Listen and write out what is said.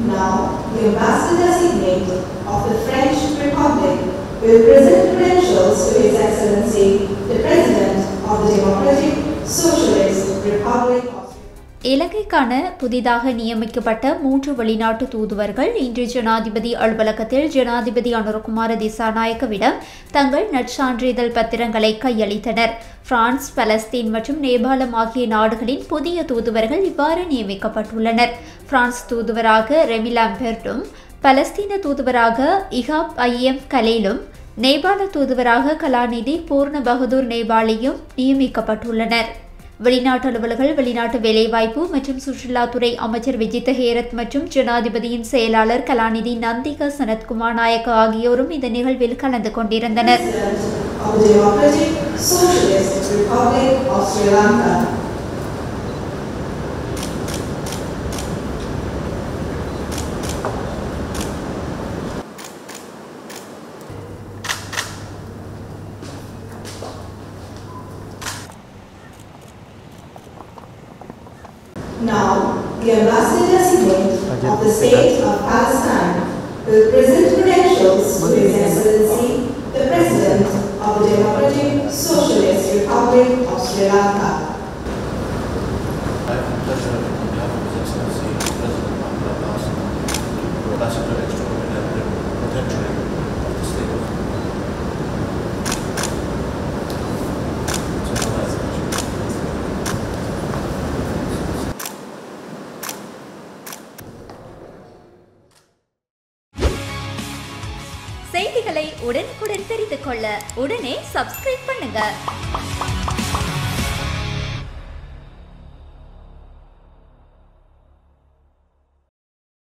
Now, the ambassador-designate of the French Republic will present credentials to His Excellency, the President of the Democratic Socialist Republic of இலங்கைக்கான புதிதாக நியமிக்கப்பட்ட 3 வெளிநாட்டு தூதுவர்கள் இன்று ஜனாதிபதி அலுவலகத்தில் ஜனாதிபதி அனுரகுமார திசாநாயக்கவிடம் தங்கள் நற்சான்றிதழ் பத்திரங்களை கையளித்தனர். பிரான்ஸ், பலஸ்தீன் மற்றும் நேபாளம் ஆகிய நாடுகளின் புதிய தூதுவர்கள் இவ்வாறு நியமிக்கப்பட்டுள்ளனர். பிரான்ஸ் தூதுவராக ரெமி லாம்பெர்டும், பலஸ்தீன தூதுவராக இஹாப் ஐஎம் கலேலும், நேபாள தூதுவராக கலாநிதி பூர்ண பகதூர் நேபாளியும் நியமிக்கப்பட்டுள்ளனர். வெளிநாட்டு அலுவலர்கள், வெளிநாட்டு வேலைவாய்ப்பு மற்றும் சுற்றுலாத்துறை அமைச்சர் விஜித ஹேரத் மற்றும் ஜனாதிபதியின் செயலாளர் கலாநிதி நந்திக சனத்குமார் நாயக்க ஆகியோரும் இந்த நிகழ்வில் கலந்து கொண்டிருந்தனர். Now, the ambassador-designate of the State of Palestine will present credentials to His Excellency, the President of the Democratic Socialist Republic of Sri Lanka. I have the pleasure on behalf of His Excellency, the President Mahmoud Abbas, Ambassador Extraordinary Protectorate of the State of செய்திகளை உடனுக்குடன் தெரிந்து கொள்ள உடனே subscribe பண்ணுங்க.